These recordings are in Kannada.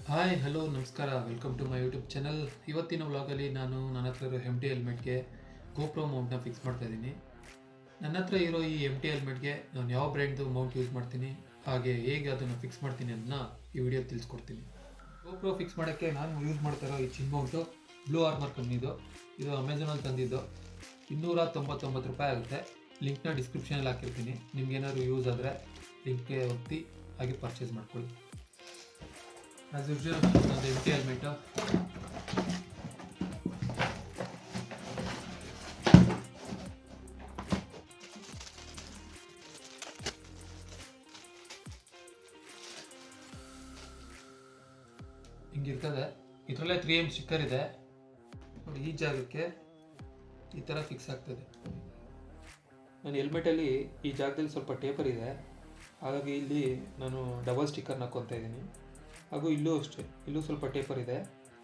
ಹಾಯ್ ಹಲೋ ನಮಸ್ಕಾರ, welcome to my YouTube channel. ಇವತ್ತಿನ ವ್ಲಾಗಲ್ಲಿ ನಾನು ನನ್ನ ಹತ್ರ ಇರೋ ಎಮ್ ಟಿ ಹೆಲ್ಮೆಟ್ಗೆ ಗೋಪ್ರೋ ಮೌಂಟ್ನ ಫಿಕ್ಸ್ ಮಾಡ್ತಾ ಇದ್ದೀನಿ. ನನ್ನ ಹತ್ರ ಇರೋ ಈ ಎಮ್ ಟಿ ಹೆಲ್ಮೆಟ್ಗೆ ನಾನು ಯಾವ ಬ್ರ್ಯಾಂಡ್ದು ಮೌಂಟ್ ಯೂಸ್ ಮಾಡ್ತೀನಿ, ಹಾಗೆ ಹೇಗೆ ಅದನ್ನು ಫಿಕ್ಸ್ ಮಾಡ್ತೀನಿ ಅದನ್ನ ಈ ವಿಡಿಯೋ ತಿಳಿಸ್ಕೊಡ್ತೀನಿ. ಗೋಪ್ರೋ ಫಿಕ್ಸ್ ಮಾಡೋಕ್ಕೆ ನಾನು ಯೂಸ್ ಮಾಡ್ತಾ ಇರೋ ಈ ಚಿನ್ ಮೌಂಟು ಬ್ಲೂ ಆರ್ಮರ್ ಕಂಪ್ನಿದು. ಇದು ಅಮೆಝಾನಲ್ಲಿ ತಂದಿದ್ದು. 299 ರೂಪಾಯಿ ಆಗುತ್ತೆ. ಲಿಂಕ್ನ ಡಿಸ್ಕ್ರಿಪ್ಷನಲ್ಲಿ ಹಾಕಿರ್ತೀನಿ. ನಿಮ್ಗೇನಾದ್ರು ಯೂಸ್ ಆದರೆ ಲಿಂಕ್ಗೆ ಒತ್ತಿ ಹಾಗೆ ಪರ್ಚೇಸ್ ಮಾಡ್ಕೊಳ್ಳಿ. ಆಸ್ ಯೂಶುವಲ್ ನಂದು ಎಮ್ ಟಿ ಹೆಲ್ಮೆಟು. ಹಿಂಗಿರ್ತದೆ. ಇದರಲ್ಲೇ 3M ಸ್ಟಿಕ್ಕರ್ ಇದೆ ನೋಡಿ. ಈ ಜಾಗಕ್ಕೆ ಈ ಥರ ಫಿಕ್ಸ್ ಆಗ್ತದೆ. ನನ್ನ ಹೆಲ್ಮೆಟಲ್ಲಿ ಈ ಜಾಗದಲ್ಲಿ ಸ್ವಲ್ಪ ಟೇಪರ್ ಇದೆ, ಹಾಗಾಗಿ ಇಲ್ಲಿ ನಾನು ಡಬಲ್ ಸ್ಟಿಕ್ಕರ್ನ ಹಾಕ್ಕೊತಾ ಇದ್ದೀನಿ. ಹಾಗೂ ಇಲ್ಲೂ ಅಷ್ಟೇ, ಇಲ್ಲೂ ಸ್ವಲ್ಪ ಟೇಪರ್ ಇದೆ,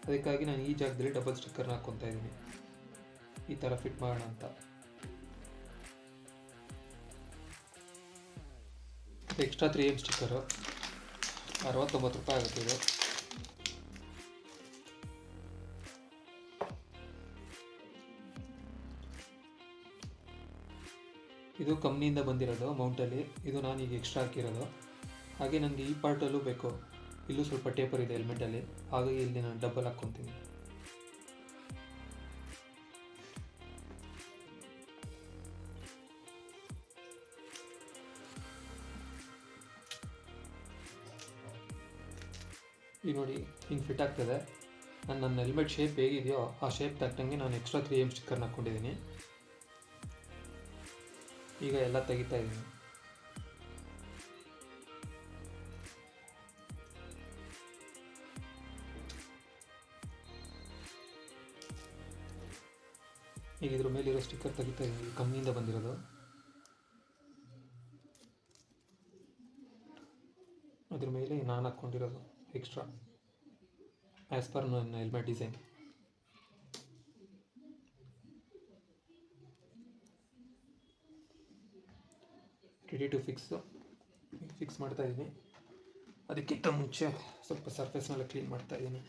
ಅದಕ್ಕಾಗಿ ನಾನು ಈ ಜಾಗದಲ್ಲಿ ಡಬಲ್ ಸ್ಟಿಕ್ಕರ್ನ ಹಾಕ್ಕೊತಾ ಇದ್ದೀನಿ. ಈ ಥರ ಫಿಟ್ ಮಾಡೋಣ ಅಂತ. ಎಕ್ಸ್ಟ್ರಾ 3M ಸ್ಟಿಕ್ಕರು 69 ರೂಪಾಯಿ ಆಗುತ್ತೆ ಇದು. ಇದು ಕಂಪ್ನಿಯಿಂದ ಬಂದಿರೋದು ಮೌಂಟಲ್ಲಿ. ಇದು ನಾನು ಈಗ ಎಕ್ಸ್ಟ್ರಾ ಹಾಕಿರೋದು. ಹಾಗೆ ನನಗೆ ಈ ಪಾರ್ಟಲ್ಲೂ ಬೇಕು, ಇಲ್ಲೂ ಸ್ವಲ್ಪ ಟೇಪರ್ ಇದೆ ಹೆಲ್ಮೆಟಲ್ಲಿ, ಹಾಗಾಗಿ ಇಲ್ಲಿ ನಾನು ಡಬಲ್ ಹಾಕ್ಕೊತೀನಿ. ಈಗ ನೋಡಿ ಹಿಂಗೆ ಫಿಟ್ ಆಗ್ತದೆ. ನನ್ನ ಹೆಲ್ಮೆಟ್ ಶೇಪ್ ಹೇಗಿದೆಯೋ ಆ ಶೇಪ್ ತಕ್ಕಂಗೆ ನಾನು ಎಕ್ಸ್ಟ್ರಾ 3M ಸ್ಟಿಕ್ಕರ್ನ ಹಾಕ್ಕೊಂಡಿದ್ದೀನಿ. ಈಗ ಎಲ್ಲ ತೆಗಿತಾ ಇದ್ದೀನಿ. ಈಗ ಇದ್ರ ಮೇಲಿರೋ ಸ್ಟಿಕ್ಕರ್ ತೆಗಿತಾ ಇದ್ದೀನಿ, ಕಂಪ್ನಿಯಿಂದ ಬಂದಿರೋದು. ಅದ್ರ ಮೇಲೆ ನಾನು ಹಾಕ್ಕೊಂಡಿರೋದು ಎಕ್ಸ್ಟ್ರಾ ಆ್ಯಸ್ ಪರ್ ನನ್ನ helmet design. Ready to fix ಮಾಡ್ತಾ ಇದ್ದೀನಿ. ಅದಕ್ಕಿಂತ ಮುಂಚೆ ಸ್ವಲ್ಪ ಸರ್ಫೇಸ್ನೆಲ್ಲ ಕ್ಲೀನ್ ಮಾಡ್ತಾ ಇದ್ದೀನಿ.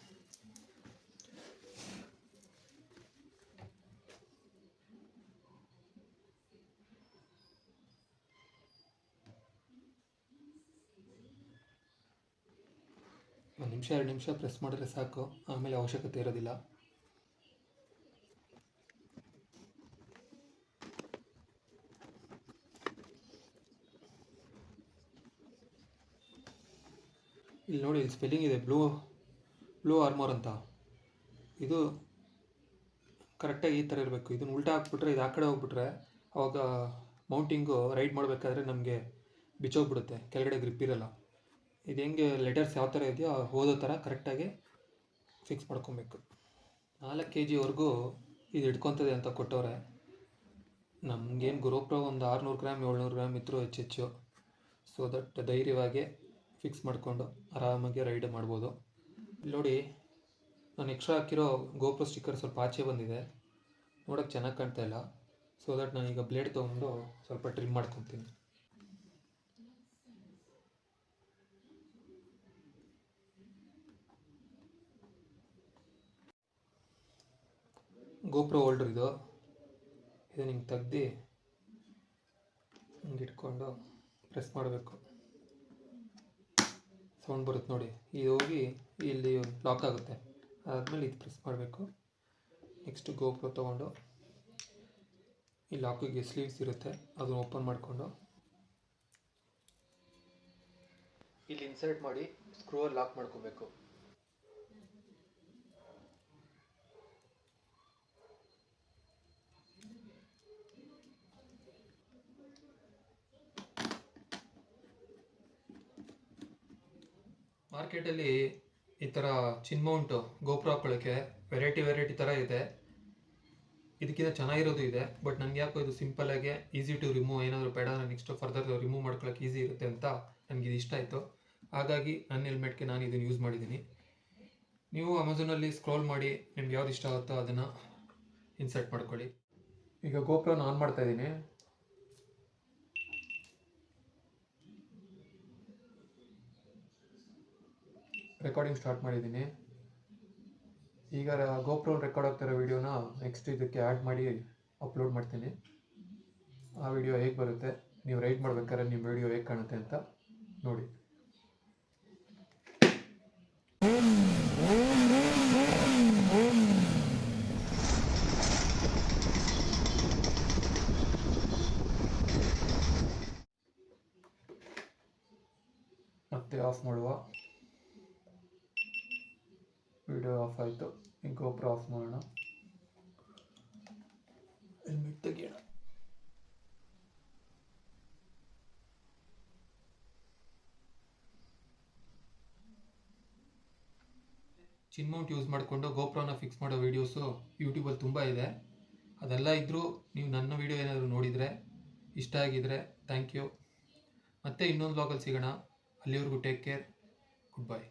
ಒಂದು ನಿಮಿಷ 2 ನಿಮಿಷ ಪ್ರೆಸ್ ಮಾಡಿದ್ರೆ ಸಾಕು, ಆಮೇಲೆ ಅವಶ್ಯಕತೆ ಇರೋದಿಲ್ಲ. ಇಲ್ಲಿ ನೋಡಿ, ಇಲ್ಲಿ ಸ್ಪೆಲ್ಲಿಂಗ್ ಇದೆ ಬ್ಲೂ ಆರ್ಮರ್ ಅಂತ. ಇದು ಕರೆಕ್ಟಾಗಿ ಈ ಥರ ಇರಬೇಕು. ಇದನ್ನು ಉಲ್ಟಾ ಹಾಕ್ಬಿಟ್ರೆ, ಇದು ಆ ಕಡೆ ಹೋಗ್ಬಿಟ್ರೆ ಅವಾಗ ಮೌಂಟಿಂಗು ರೈಡ್ ಮಾಡಬೇಕಾದ್ರೆ ನಮಗೆ ಬಿಚ್ಚೋಗ್ಬಿಡುತ್ತೆ, ಕೆಳಗಡೆ ಗ್ರಿಪ್ ಇರಲ್ಲ. ಇದು ಹೆಂಗೆ ಲೆಟರ್ಸ್ ಯಾವ ಥರ ಇದೆಯೋ ಓದೋ ಥರ ಕರೆಕ್ಟಾಗಿ ಫಿಕ್ಸ್ ಮಾಡ್ಕೊಬೇಕು. 4 kgವರೆಗೂ ಇದು ಹಿಡ್ಕೊತದೆ ಅಂತ ಕೊಟ್ಟವ್ರೆ. ನಮಗೇನು GoPro ಒಂದು 600 ಗ್ರಾಮ್ 700 ಗ್ರಾಮ್ ಇದ್ದರೂ ಹೆಚ್ಚು, ಸೊ ದಟ್ ಧೈರ್ಯವಾಗಿ ಫಿಕ್ಸ್ ಮಾಡಿಕೊಂಡು ಆರಾಮಾಗಿ ರೈಡ್ ಮಾಡ್ಬೋದು. ಇಲ್ಲಿ ನೋಡಿ, ನಾನು ಎಕ್ಸ್ಟ್ರಾ ಹಾಕಿರೋ GoPro ಸ್ಟಿಕ್ಕರ್ ಸ್ವಲ್ಪ ಆಚೆ ಬಂದಿದೆ, ನೋಡೋಕ್ಕೆ ಚೆನ್ನಾಗಿ ಕಾಣ್ತಾ ಇಲ್ಲ. ಸೊ ದಟ್ ನಾನೀಗ ಬ್ಲೇಡ್ ತೊಗೊಂಡು ಸ್ವಲ್ಪ ಟ್ರಿಮ್ ಮಾಡ್ಕೊತೀನಿ. GoPro ಹೋಲ್ಡರ್ ಇದು ಹಿಂಗೆ ತೆಗ್ದು ಹಿಂಗೆ ಇಟ್ಕೊಂಡು ಪ್ರೆಸ್ ಮಾಡಬೇಕು. ಸೌಂಡ್ ಬರುತ್ತೆ ನೋಡಿ, ಇದು ಹೋಗಿ ಇಲ್ಲಿ ಲಾಕ್ ಆಗುತ್ತೆ. ಅದಾದಮೇಲೆ ಇದು ಪ್ರೆಸ್ ಮಾಡಬೇಕು. ನೆಕ್ಸ್ಟ್ GoPro ತೊಗೊಂಡು ಈ ಲಾಕಿಗೆ ಸ್ಲೀವ್ಸ್ ಇರುತ್ತೆ, ಅದನ್ನು ಓಪನ್ ಮಾಡಿಕೊಂಡು ಇಲ್ಲಿ ಇನ್ಸರ್ಟ್ ಮಾಡಿ ಸ್ಕ್ರೂವಲ್ಲಿ ಲಾಕ್ ಮಾಡ್ಕೋಬೇಕು. ಮಾರ್ಕೆಟಲ್ಲಿ ಈ ಥರ ಚಿನ್ ಮೌಂಟು GoPro ಹಾಕೊಳ್ಳೋಕ್ಕೆ ವೆರೈಟಿ ಥರ ಇದೆ. ಇದಕ್ಕಿಂತ ಚೆನ್ನಾಗಿರೋದು ಇದೆ, ಬಟ್ ನನಗೆ ಯಾಕೋ ಇದು ಸಿಂಪಲ್ಲಾಗಿ ಈಸಿ ಟು ರಿಮೂವ್, ಏನಾದರೂ ಬೇಡ ನೆಕ್ಸ್ಟ್ ಫರ್ದರ್ ರಿಮೂವ್ ಮಾಡ್ಕೊಳ್ಳೋಕೆ ಈಸಿ ಇರುತ್ತೆ ಅಂತ ನನಗೆ ಇದು ಇಷ್ಟ ಆಯಿತು. ಹಾಗಾಗಿ ನನ್ನ ಹೆಲ್ಮೆಟ್ಗೆ ನಾನು ಇದನ್ನು ಯೂಸ್ ಮಾಡಿದ್ದೀನಿ. ನೀವು ಅಮೆಝಾನಲ್ಲಿ ಸ್ಕ್ರೋಲ್ ಮಾಡಿ ನಿಮ್ಗೆ ಯಾವ್ದು ಇಷ್ಟ ಆಗುತ್ತೋ ಅದನ್ನು ಇನ್ಸರ್ಟ್ ಮಾಡ್ಕೊಳ್ಳಿ. ಈಗ GoPro ಆನ್ ಮಾಡ್ತಾ ಇದ್ದೀನಿ. ರೆಕಾರ್ಡಿಂಗ್ ಸ್ಟಾರ್ಟ್ ಮಾಡಿದ್ದೀನಿ. ಈಗ ಗೋಪ್ರೋ ರೆಕಾರ್ಡ್ ಆಗ್ತಿರೋ ವೀಡಿಯೋನ ನೆಕ್ಸ್ಟ್ ಇದಕ್ಕೆ ಆ್ಯಡ್ ಮಾಡಿ ಅಪ್ಲೋಡ್ ಮಾಡ್ತೀನಿ. ಆ ವಿಡಿಯೋ ಹೇಗೆ ಬರುತ್ತೆ, ನೀವು ರೈಡ್ ಮಾಡ್ಬೇಕಾದ್ರೆ ನಿಮ್ಮ ವಿಡಿಯೋ ಹೇಗೆ ಕಾಣುತ್ತೆ ಅಂತ ನೋಡಿ. ಮತ್ತೆ ಆಫ್ ಮಾಡುವ. ವಿಡಿಯೋ ಆಫ್ ಆಯಿತು. ಈಗ ಗೋಪ್ರೋ ಆಫ್ ಮಾಡೋಣ. ಹೆಲ್ಮೆಟ್ ತೆಗಿಯೋಣ. ಚಿನ್ ಮೌಂಟ್ ಯೂಸ್ ಮಾಡಿಕೊಂಡು ಗೋಪ್ರೋನ ಫಿಕ್ಸ್ ಮಾಡೋ ವೀಡಿಯೋಸು ಯೂಟ್ಯೂಬಲ್ಲಿ ತುಂಬ ಇದೆ. ಅದೆಲ್ಲ ಇದ್ದರೂ ನೀವು ನನ್ನ ವೀಡಿಯೋ ಏನಾದರೂ ನೋಡಿದರೆ ಇಷ್ಟ ಆಗಿದರೆ ಥ್ಯಾಂಕ್ ಯು. ಮತ್ತೆ ಇನ್ನೊಂದು ವ್ಲಾಗಲ್ಲಿ ಸಿಗೋಣ. ಅಲ್ಲಿವರೆಗೂ ಟೇಕ್ ಕೇರ್. Good bye.